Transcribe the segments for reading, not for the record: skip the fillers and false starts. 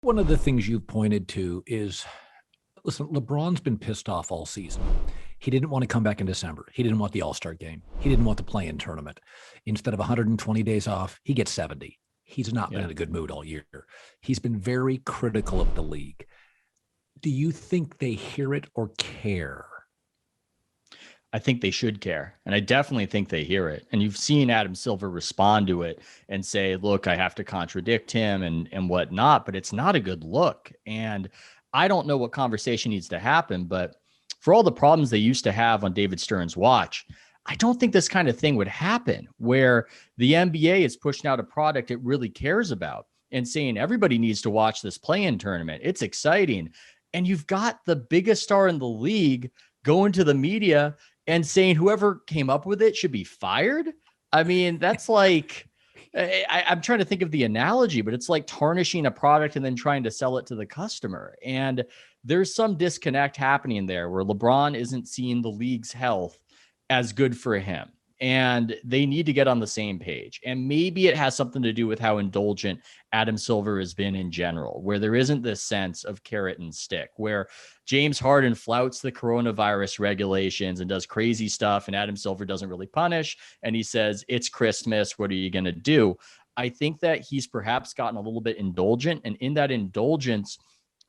One of the things you've pointed to is, listen, LeBron's been pissed off all season. He didn't want to come back in December. He didn't want the All-Star game. He didn't want the play-in tournament. Instead of 120 days off, he gets 70. He's not been in a good mood all year. He's been very critical of the league. Do you think they hear it or care? I think they should care. And I definitely think they hear it. And you've seen Adam Silver respond to it and say, look, I have to contradict him and whatnot, but it's not a good look. And I don't know what conversation needs to happen, but for all the problems they used to have on David Stern's watch, I don't think this kind of thing would happen where the NBA is pushing out a product it really cares about and saying everybody needs to watch this play-in tournament. It's exciting. And you've got the biggest star in the league going to the media and saying whoever came up with it should be fired. I mean, that's like, I'm trying to think of the analogy, but it's like tarnishing a product and then trying to sell it to the customer. And there's some disconnect happening there where LeBron isn't seeing the league's health as good for him. And they need to get on the same page. And maybe it has something to do with how indulgent Adam Silver has been in general, where there isn't this sense of carrot and stick, where James Harden flouts the coronavirus regulations and does crazy stuff, and Adam Silver doesn't really punish. And he says, it's Christmas. What are you going to do? I think that he's perhaps gotten a little bit indulgent. And in that indulgence,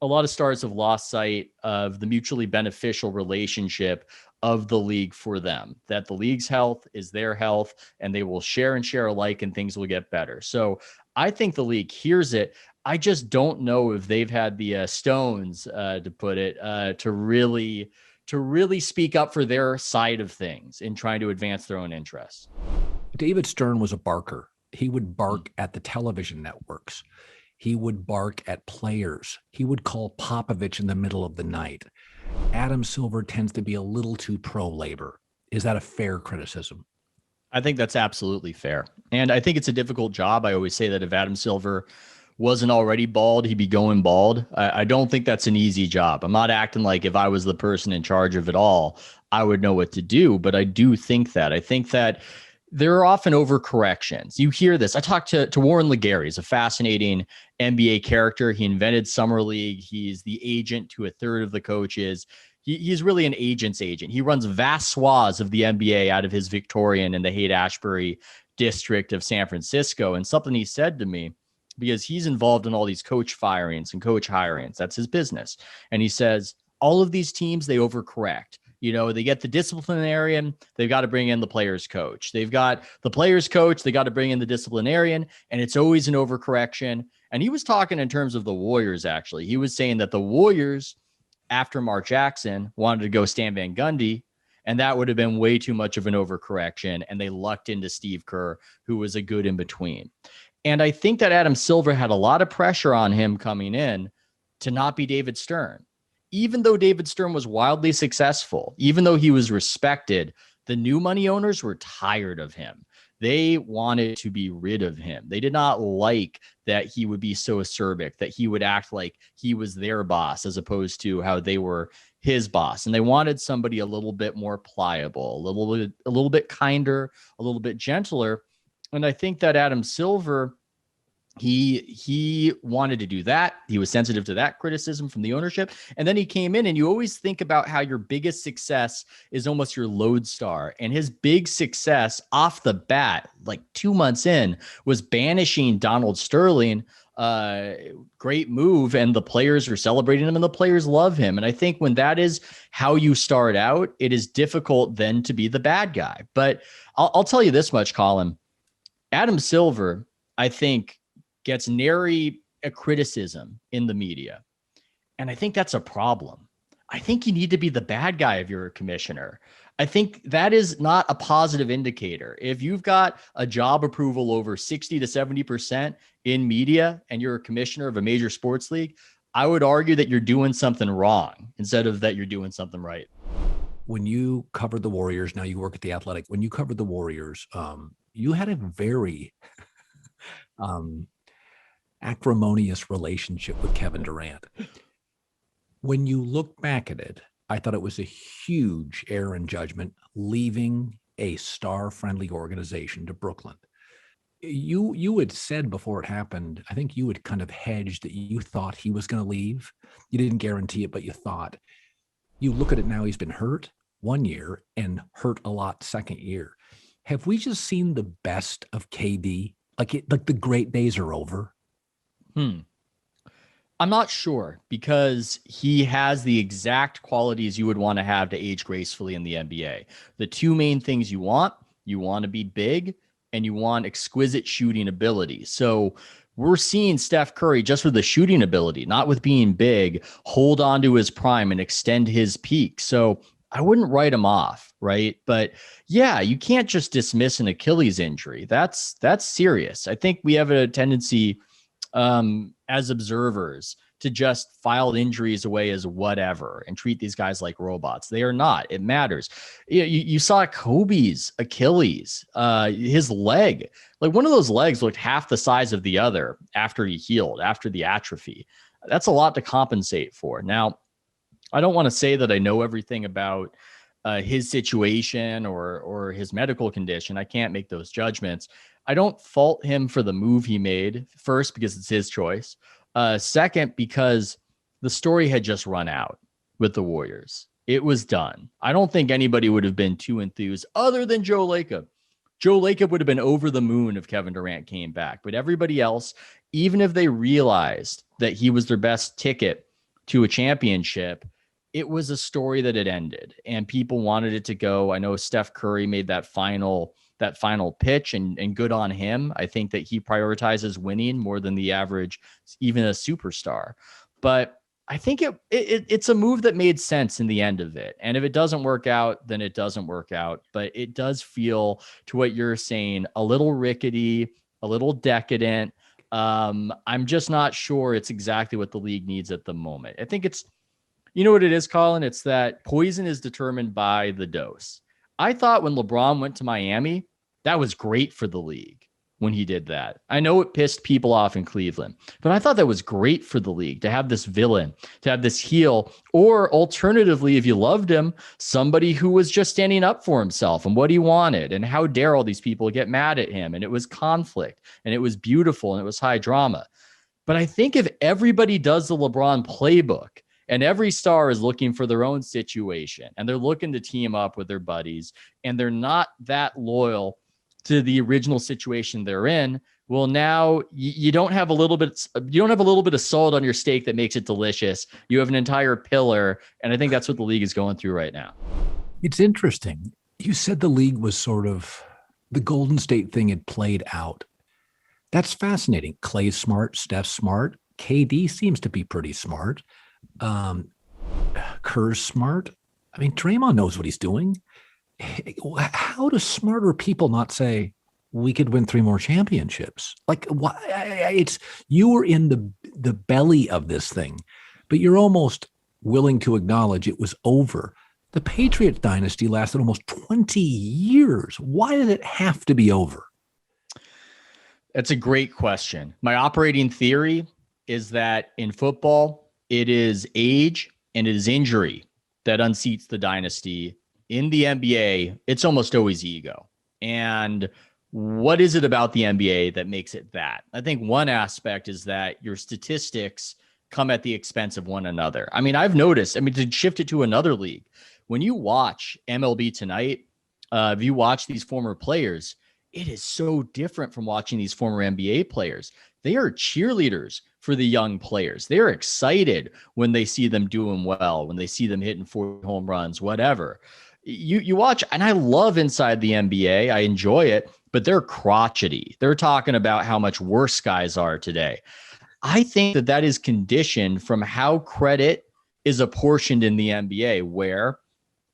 a lot of stars have lost sight of the mutually beneficial relationship of the league for them, that the league's health is their health and they will share and share alike and things will get better. So I think the league hears it. I just don't know if they've had the stones, to put it, to really speak up for their side of things in trying to advance their own interests. David Stern was a barker. He would bark at the television networks. He would bark at players. He would call Popovich in the middle of the night. Adam Silver tends to be a little too pro-labor. Is that a fair criticism? I think that's absolutely fair. And I think it's a difficult job. I always say that if Adam Silver wasn't already bald, he'd be going bald. I don't think that's an easy job. I'm not acting like if I was the person in charge of it all, I would know what to do. But I do think that. I think that there are often overcorrections. You hear this. I talked to Warren Legary. He's a fascinating NBA character. He invented Summer League. He's the agent to a third of the coaches. He's really an agent's agent. He runs vast swaths of the NBA out of his Victorian and the Haight-Ashbury district of San Francisco. And something he said to me, because he's involved in all these coach firings and coach hirings, that's his business. And he says, all of these teams, they overcorrect. You know, they get the disciplinarian, they've got to bring in the players coach. They've got the players coach, they got to bring in the disciplinarian, and it's always an overcorrection. And he was talking in terms of the Warriors, actually. He was saying that the Warriors, after Mark Jackson, wanted to go Stan Van Gundy, and that would have been way too much of an overcorrection, and they lucked into Steve Kerr, who was a good in-between. And I think that Adam Silver had a lot of pressure on him coming in to not be David Stern. Even though David Stern was wildly successful, even though he was respected, the new money owners were tired of him. They wanted to be rid of him. They did not like that he would be so acerbic, that he would act like he was their boss as opposed to how they were his boss. And they wanted somebody a little bit more pliable, a little bit kinder, a little bit gentler. And I think that Adam Silver, he wanted to do that. He was sensitive to that criticism from the ownership. And then he came in, and you always think about how your biggest success is almost your lodestar. And his big success off the bat, like 2 months in, was banishing Donald Sterling. Great move. And the players are celebrating him and the players love him. And I think when that is how you start out, it is difficult then to be the bad guy. But I'll tell you this much, Colin. Adam Silver, I think, gets nary a criticism in the media. And I think that's a problem. I think you need to be the bad guy if you're a commissioner. I think that is not a positive indicator. If you've got a job approval over 60 to 70% in media and you're a commissioner of a major sports league, I would argue that you're doing something wrong instead of that you're doing something right. When you covered the Warriors, now you work at the Athletic. When you covered the Warriors, you had a very acrimonious relationship with Kevin Durant. When you look back at it, I thought it was a huge error in judgment leaving a star-friendly organization to Brooklyn. You had said before it happened, I think you had kind of hedged that you thought he was going to leave. You didn't guarantee it, but you thought. You look at it now, he's been hurt 1 year and hurt a lot second year. Have we just seen the best of KD? Like the great days are over? Hmm. I'm not sure because he has the exact qualities you would want to have to age gracefully in the NBA. The two main things you want to be big and you want exquisite shooting ability. So we're seeing Steph Curry just with the shooting ability, not with being big, hold on to his prime and extend his peak. So I wouldn't write him off, right? But yeah, you can't just dismiss an Achilles injury. That's serious. I think we have a tendency as observers to just file injuries away as whatever and treat these guys like robots. They are not. It matters. You saw Kobe's Achilles, his leg, like one of those legs looked half the size of the other after he healed, after the atrophy. That's a lot to compensate for. Now, I don't want to say that I know everything about his situation or his medical condition. I can't make those judgments. I don't fault him for the move he made. First, because it's his choice. Second, because the story had just run out with the Warriors. It was done. I don't think anybody would have been too enthused other than Joe Lacob. Joe Lacob would have been over the moon if Kevin Durant came back. But everybody else, even if they realized that he was their best ticket to a championship, it was a story that had ended and people wanted it to go. I know Steph Curry made that final pitch and good on him. I think that he prioritizes winning more than the average, even a superstar. But I think it's a move that made sense in the end of it. And if it doesn't work out, then it doesn't work out. But it does feel, to what you're saying, a little rickety, a little decadent. I'm just not sure it's exactly what the league needs at the moment. I think it's, you know what it is, Colin? It's that poison is determined by the dose. I thought when LeBron went to Miami, that was great for the league when he did that. I know it pissed people off in Cleveland, but I thought that was great for the league to have this villain, to have this heel, or alternatively, if you loved him, somebody who was just standing up for himself and what he wanted. And how dare all these people get mad at him? And it was conflict and it was beautiful and it was high drama. But I think if everybody does the LeBron playbook, and every star is looking for their own situation and they're looking to team up with their buddies and they're not that loyal to the original situation they're in. Well, now you don't have a little bit of salt on your steak that makes it delicious. You have an entire pillar. And I think that's what the league is going through right now. It's interesting. You said the league was sort of the Golden State thing had played out. That's fascinating. Clay's smart, Steph's smart. KD seems to be pretty smart. Kerr's smart. I mean, Draymond knows what he's doing. How do smarter people not say we could win 3 more championships? Like, why? It's you were in the belly of this thing, but you're almost willing to acknowledge it was over. The Patriots dynasty lasted almost 20 years. Why did it have to be over? That's a great question. My operating theory is that in football, it is age and it is injury that unseats the dynasty. In the NBA, it's almost always ego. And what is it about the NBA that makes it that? I think one aspect is that your statistics come at the expense of one another. I mean, I've noticed, to shift it to another league, when you watch MLB Tonight, if you watch these former players, it is so different from watching these former NBA players. They are cheerleaders for the young players. They're excited when they see them doing well, when they see them hitting 40 home runs, whatever. You watch, and I love Inside the NBA. I enjoy it, but they're crotchety. They're talking about how much worse guys are today. I think that is conditioned from how credit is apportioned in the NBA, where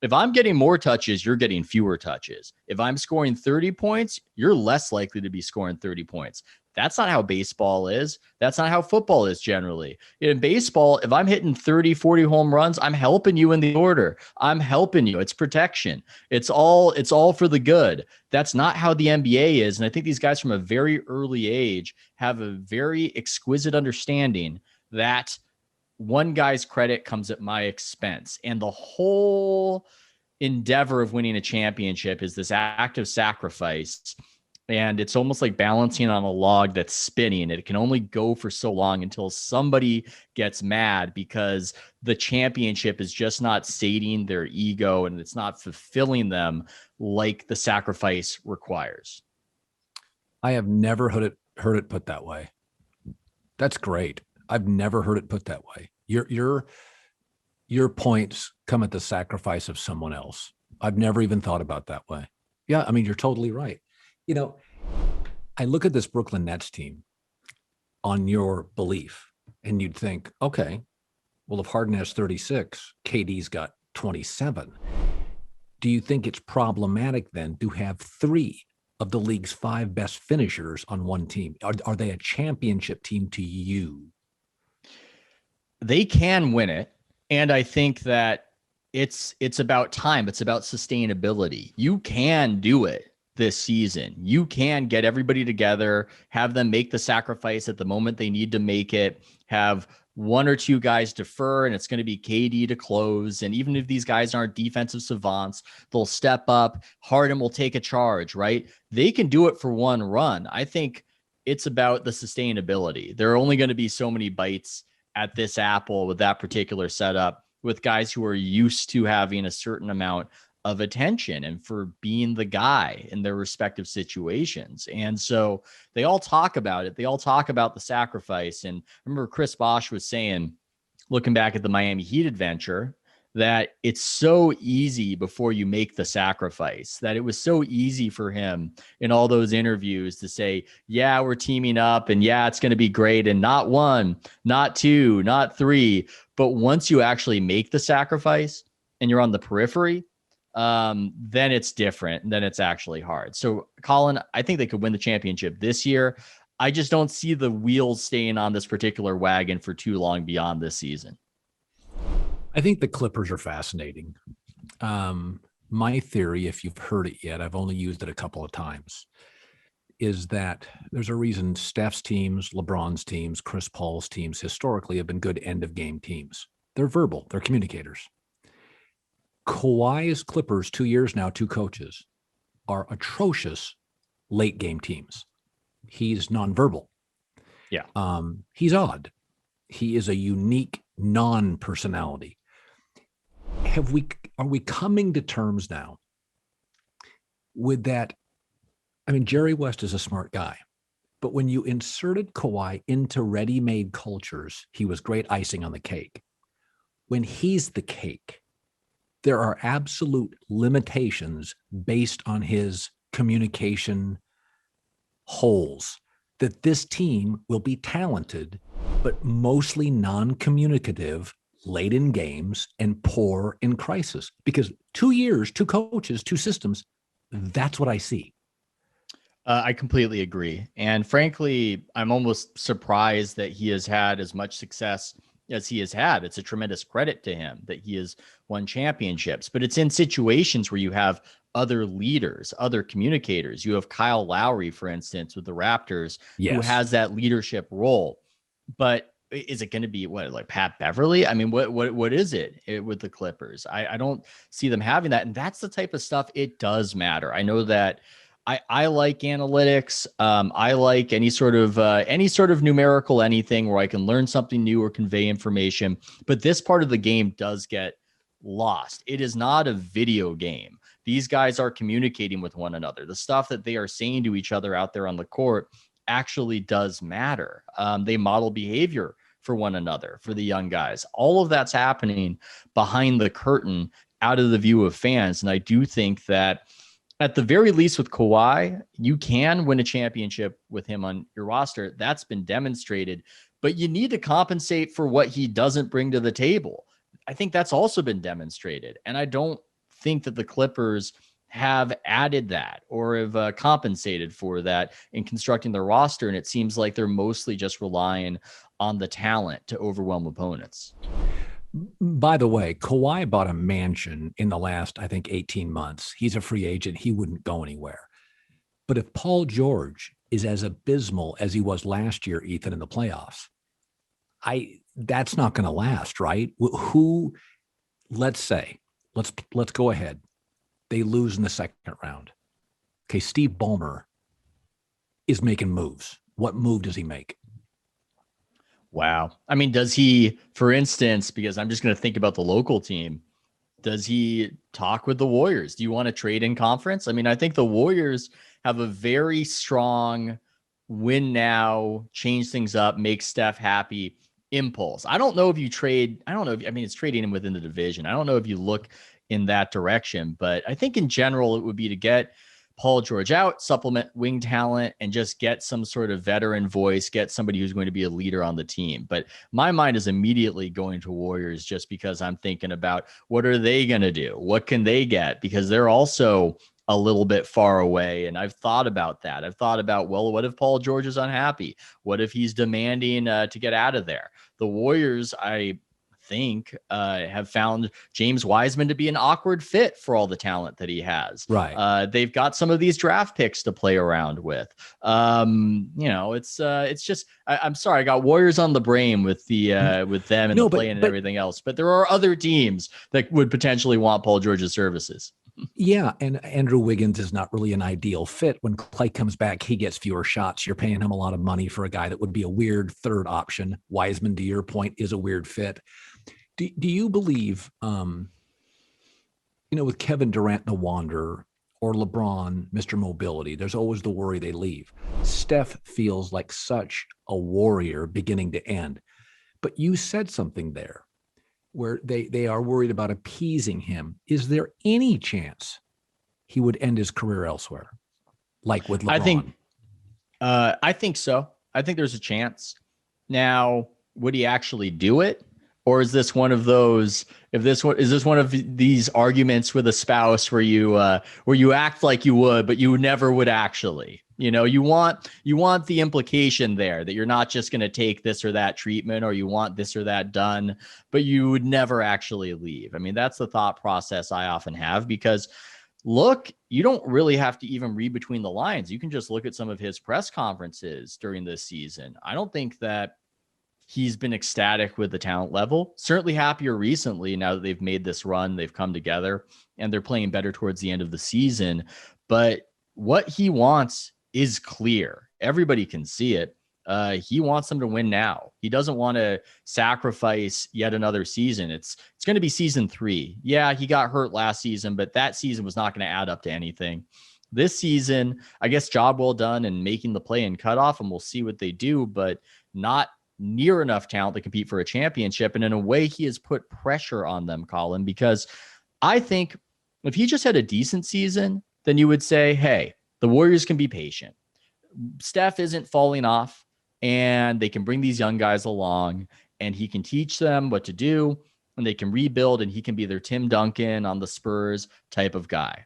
if I'm getting more touches, you're getting fewer touches. If I'm scoring 30 points, you're less likely to be scoring 30 points. That's not how baseball is. That's not how football is generally. In baseball, if I'm hitting 30, 40 home runs, I'm helping you in the order. I'm helping you. It's protection. It's all for the good. That's not how the NBA is. And I think these guys from a very early age have a very exquisite understanding that one guy's credit comes at my expense. And the whole endeavor of winning a championship is this act of sacrifice. And it's almost like balancing on a log that's spinning. It can only go for so long until somebody gets mad because the championship is just not sating their ego and it's not fulfilling them like the sacrifice requires. I have never heard it put that way. That's great. I've never heard it put that way. Your points come at the sacrifice of someone else. I've never even thought about that way. Yeah, I mean, you're totally right. You know, I look at this Brooklyn Nets team on your belief, and you'd think, okay, well, if Harden has 36, KD's got 27. Do you think it's problematic then to have three of the league's five best finishers on one team? Are they a championship team to you? They can win it. And I think that it's about time. It's about sustainability. You can do it this season. You can get everybody together, have them make the sacrifice at the moment they need to make it, have one or two guys defer, and it's going to be KD to close. And even if these guys aren't defensive savants, they'll step up. Harden will take a charge, right? They can do it for one run. I think it's about the sustainability. There are only going to be so many bites at this apple with that particular setup, with guys who are used to having a certain amount of attention and for being the guy in their respective situations. And so they all talk about it. They all talk about the sacrifice. And I remember Chris Bosh was saying, looking back at the Miami Heat adventure, that it's so easy before you make the sacrifice, that it was so easy for him in all those interviews to say, yeah, we're teaming up and yeah, it's going to be great. And not one, not two, not three. But once you actually make the sacrifice and you're on the periphery, then it's different. Then it's actually hard. So Colin, I think they could win the championship this year. I just don't see the wheels staying on this particular wagon for too long beyond this season. I think the Clippers are fascinating. My theory, if you've heard it yet, I've only used it a couple of times, is that there's a reason Steph's teams, LeBron's teams, Chris Paul's teams historically have been good end of game teams. They're verbal, they're communicators. Kawhi's Clippers, 2 years now, two coaches, are atrocious late game teams. He's nonverbal. Yeah. He's odd. He is a unique non-personality. Are we coming to terms now with that? I mean, Jerry West is a smart guy, but when you inserted Kawhi into ready-made cultures, he was great icing on the cake. When he's the cake, there are absolute limitations based on his communication holes, that this team will be talented, but mostly non-communicative late in games and poor in crisis. Because 2 years, two coaches, two systems, that's what I see. I completely agree. And frankly, I'm almost surprised that he has had as much success as he has had. It's a tremendous credit to him that he has won championships, but it's in situations where you have other leaders, other communicators. You have Kyle Lowry, for instance, with the Raptors, who has that leadership role. But is it going to be like Pat Beverly? I mean, what is it with the Clippers? I don't see them having that. And that's the type of stuff, it does matter. I know that I like analytics. I like any sort of numerical anything where I can learn something new or convey information. But this part of the game does get lost. It is not a video game. These guys are communicating with one another. The stuff that they are saying to each other out there on the court actually does matter. They model behavior for one another, for the young guys. All of that's happening behind the curtain, out of the view of fans. And I do think that at the very least with Kawhi, you can win a championship with him on your roster. That's been demonstrated, but you need to compensate for what he doesn't bring to the table. I think that's also been demonstrated. And I don't think that the Clippers have added that or have compensated for that in constructing their roster. And it seems like they're mostly just relying on the talent to overwhelm opponents. By the way, Kawhi bought a mansion in the last, I think, 18 months. He's a free agent. He wouldn't go anywhere. But if Paul George is as abysmal as he was last year, Ethan, in the playoffs, that's not going to last, right? Let's go ahead. They lose in the second round. Okay, Steve Ballmer is making moves. What move does he make? Wow. I mean, does he, for instance, because I'm just going to think about the local team, does he talk with the Warriors? Do you want to trade in conference? I mean, I think the Warriors have a very strong win now, change things up, make Steph happy impulse. I don't know if you trade. I don't know. I mean, it's trading him within the division. I don't know if you look in that direction, but I think in general, it would be to get Paul George out, supplement wing talent, and just get some sort of veteran voice, get somebody who's going to be a leader on the team. But my mind is immediately going to Warriors just because I'm thinking about what are they going to do? What can they get? Because they're also a little bit far away. And I've thought about that. I've thought about, well, what if Paul George is unhappy? What if he's demanding to get out of there? The Warriors, I think, have found James Wiseman to be an awkward fit for all the talent that he has. Right. They've got some of these draft picks to play around with. It's just, I'm sorry, I got Warriors on the brain with the with them and the play-in and everything else. But there are other teams that would potentially want Paul George's services. Yeah, and Andrew Wiggins is not really an ideal fit. When Clay comes back, he gets fewer shots. You're paying him a lot of money for a guy that would be a weird third option. Wiseman, to your point, is a weird fit. Do you believe, with Kevin Durant, the Wanderer, or LeBron, Mr. Mobility, there's always the worry they leave. Steph feels like such a warrior beginning to end. But you said something there where they are worried about appeasing him. Is there any chance he would end his career elsewhere, like with LeBron? I think so. I think there's a chance. Now, would he actually do it? Or is this one of those, is this one of these arguments with a spouse where you act like you would, but you never would actually? You want the implication there that you're not just going to take this or that treatment, or you want this or that done, but you would never actually leave. I mean, that's the thought process I often have, because look, you don't really have to even read between the lines. You can just look at some of his press conferences during this season. I don't think that he's been ecstatic with the talent level. Certainly happier recently now that they've made this run, they've come together, and they're playing better towards the end of the season. But what he wants is clear. Everybody can see it. He wants them to win now. He doesn't want to sacrifice yet another season. It's going to be season 3. Yeah, he got hurt last season, but that season was not going to add up to anything. This season, I guess, job well done and making the play and cutoff, and we'll see what they do, but not near enough talent to compete for a championship. And in a way, he has put pressure on them, Colin, because I think if he just had a decent season, then you would say, hey, the Warriors can be patient. Steph isn't falling off, and they can bring these young guys along, and he can teach them what to do, and they can rebuild, and he can be their Tim Duncan on the Spurs type of guy.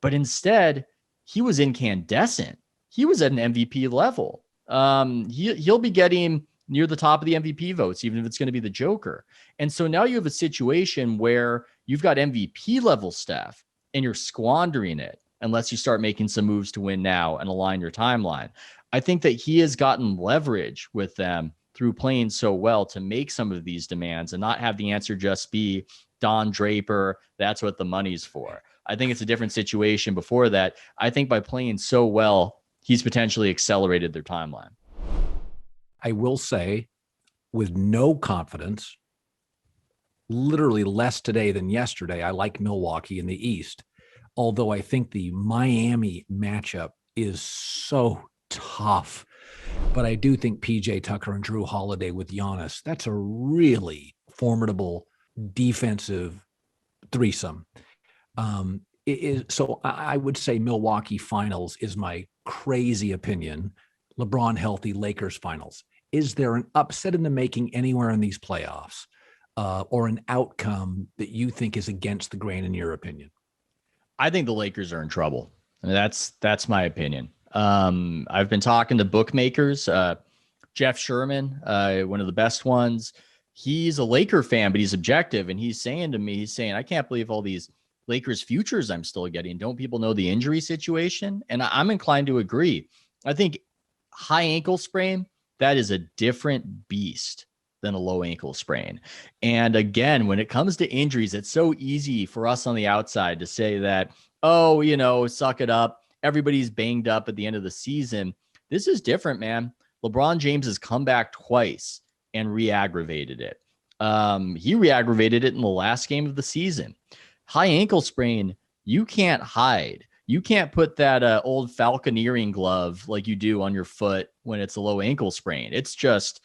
But instead, he was incandescent. He was at an MVP level. He'll be getting near the top of the MVP votes, even if it's going to be the Joker. And so now you have a situation where you've got MVP level Steph, and you're squandering it unless you start making some moves to win now and align your timeline. I think that he has gotten leverage with them through playing so well to make some of these demands and not have the answer just be Don Draper, that's what the money's for. I think it's a different situation before that. I think by playing so well, he's potentially accelerated their timeline. I will say, with no confidence, literally less today than yesterday, I like Milwaukee in the East. Although I think the Miami matchup is so tough. But I do think PJ Tucker and Drew Holiday with Giannis, that's a really formidable defensive threesome. So I would say Milwaukee finals is my crazy opinion. LeBron healthy, Lakers finals. Is there an upset in the making anywhere in these playoffs, or an outcome that you think is against the grain in your opinion? I think the Lakers are in trouble. I mean, that's my opinion. I've been talking to bookmakers. Jeff Sherman, one of the best ones. He's a Laker fan, but he's objective, and he's saying to me, I can't believe all these Lakers futures I'm still getting. Don't people know the injury situation? And I'm inclined to agree. I think high ankle sprain, that is a different beast than a low ankle sprain. And again, when it comes to injuries, it's so easy for us on the outside to say that, oh, suck it up. Everybody's banged up at the end of the season. This is different, man. LeBron James has come back twice and re-aggravated it. He re-aggravated it in the last game of the season. High ankle sprain, you can't hide. You can't put that old falconeering glove like you do on your foot when it's a low ankle sprain. It's just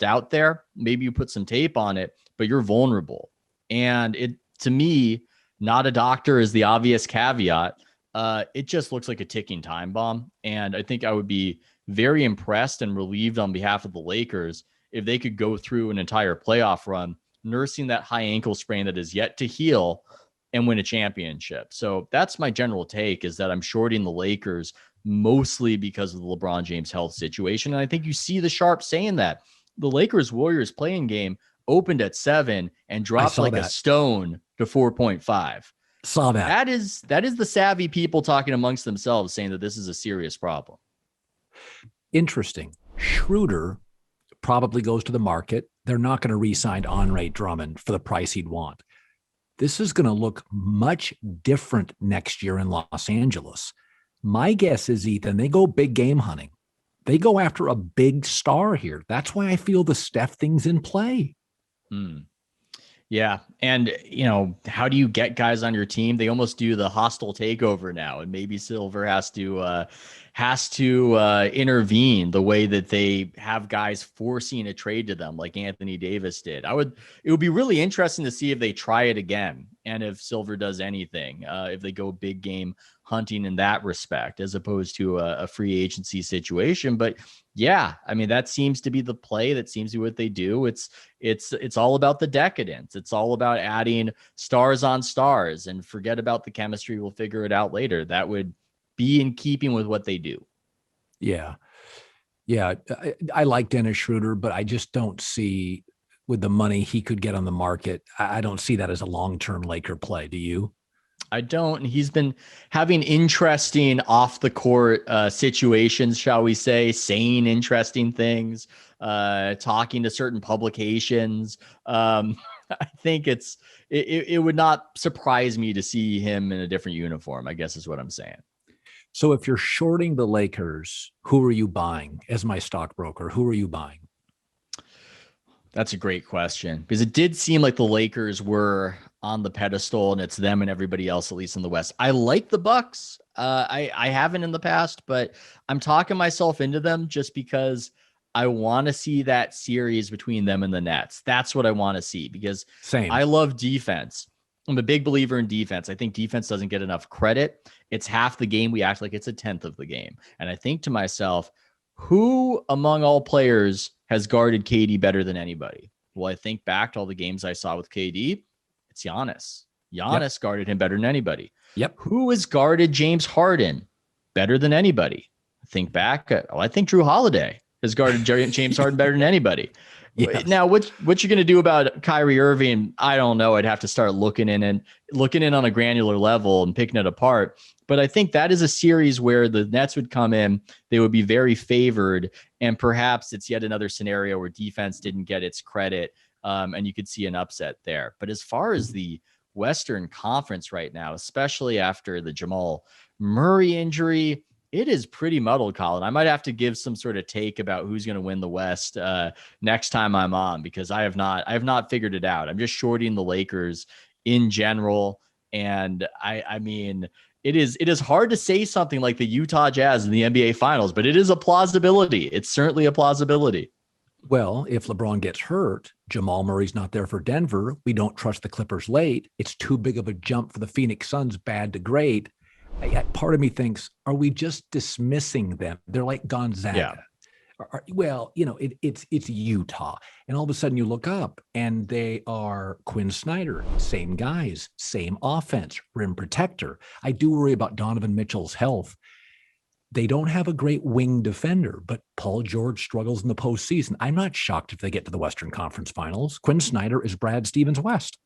out there. Maybe you put some tape on it, but you're vulnerable. And it, to me, not a doctor is the obvious caveat. It just looks like a ticking time bomb. And I think I would be very impressed and relieved on behalf of the Lakers if they could go through an entire playoff run nursing that high ankle sprain that is yet to heal and win a championship. So that's my general take, is that I'm shorting the Lakers mostly because of the LeBron James health situation. And I think you see the Sharp saying that. The Lakers Warriors playing game opened at 7 and dropped like a stone to 4.5. Saw that. That is the savvy people talking amongst themselves saying that this is a serious problem. Interesting. Schroeder probably goes to the market. They're not going to re-sign Andre Drummond for the price he'd want. This is going to look much different next year in Los Angeles. My guess is, Ethan, they go big game hunting. They go after a big star here. That's why I feel the Steph thing's in play. Yeah. And, how do you get guys on your team? They almost do the hostile takeover now. And maybe Silver has to intervene the way that they have guys forcing a trade to them like Anthony Davis did. It would be really interesting to see if they try it again and if Silver does anything, if they go big game hunting in that respect, as opposed to a free agency situation. But yeah, I mean, that seems to be the play. That seems to be what they do. It's all about the decadence. It's all about adding stars on stars, and forget about the chemistry. We'll figure it out later. That would be in keeping with what they do. Yeah. Yeah. I like Dennis Schroeder, but I just don't see, with the money he could get on the market, I don't see that as a long-term Laker play. Do you? I don't. He's been having interesting off the court situations, shall we say, saying interesting things, talking to certain publications. I think it would not surprise me to see him in a different uniform, I guess is what I'm saying. So if you're shorting the Lakers, who are you buying as my stockbroker? Who are you buying? That's a great question, because it did seem like the Lakers were on the pedestal and it's them and everybody else, at least in the West. I like the Bucks. I haven't in the past, but I'm talking myself into them just because I want to see that series between them and the Nets. That's what I want to see, because I love defense. I'm a big believer in defense. I think defense doesn't get enough credit. It's half the game. We act like it's a tenth of the game. And I think to myself, who among all players has guarded KD better than anybody? Well, I think back to all the games I saw with KD. It's Giannis. Giannis guarded him better than anybody. Yep. Who has guarded James Harden better than anybody? Think back. I think Drew Holiday has guarded James Harden better than anybody. Yes. Now, what you're going to do about Kyrie Irving, I don't know. I'd have to start looking in on a granular level and picking it apart. But I think that is a series where the Nets would come in, they would be very favored, and perhaps it's yet another scenario where defense didn't get its credit, and you could see an upset there. But as far as the Western Conference right now, especially after the Jamal Murray injury, it is pretty muddled, Colin. I might have to give some sort of take about who's going to win the West next time I'm on, because I have not figured it out. I'm just shorting the Lakers in general. And I mean, it is hard to say something like the Utah Jazz in the NBA Finals, but it is a plausibility. It's certainly a plausibility. Well, if LeBron gets hurt, Jamal Murray's not there for Denver. We don't trust the Clippers late. It's too big of a jump for the Phoenix Suns, bad to great. Part of me thinks, are we just dismissing them? They're like Gonzaga. Yeah. Well, it's Utah. And all of a sudden you look up and they are Quinn Snyder, same guys, same offense, rim protector. I do worry about Donovan Mitchell's health. They don't have a great wing defender, but Paul George struggles in the postseason. I'm not shocked if they get to the Western Conference Finals. Quinn Snyder is Brad Stevens West.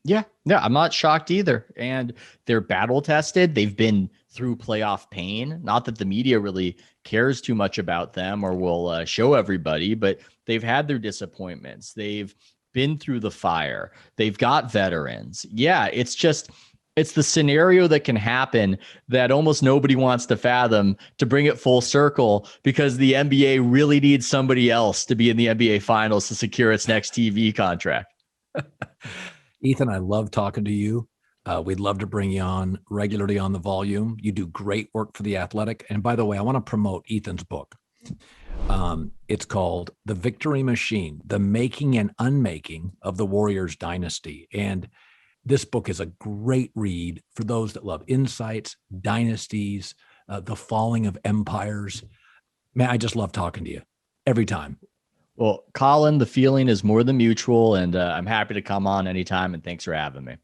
Yeah, I'm not shocked either. And they're battle tested. They've been through playoff pain. Not that the media really cares too much about them or will show everybody, but they've had their disappointments. They've been through the fire. They've got veterans. Yeah, it's just It's the scenario that can happen that almost nobody wants to fathom, to bring it full circle, because the NBA really needs somebody else to be in the NBA finals to secure its next TV contract. Ethan, I love talking to you. We'd love to bring you on regularly on the volume. You do great work for The Athletic. And by the way, I want to promote Ethan's book. It's called The Victory Machine, The Making and Unmaking of the Warriors Dynasty. And this book is a great read for those that love insights, dynasties, the falling of empires. Man, I just love talking to you every time. Well, Colin, the feeling is more than mutual, and I'm happy to come on anytime, and thanks for having me.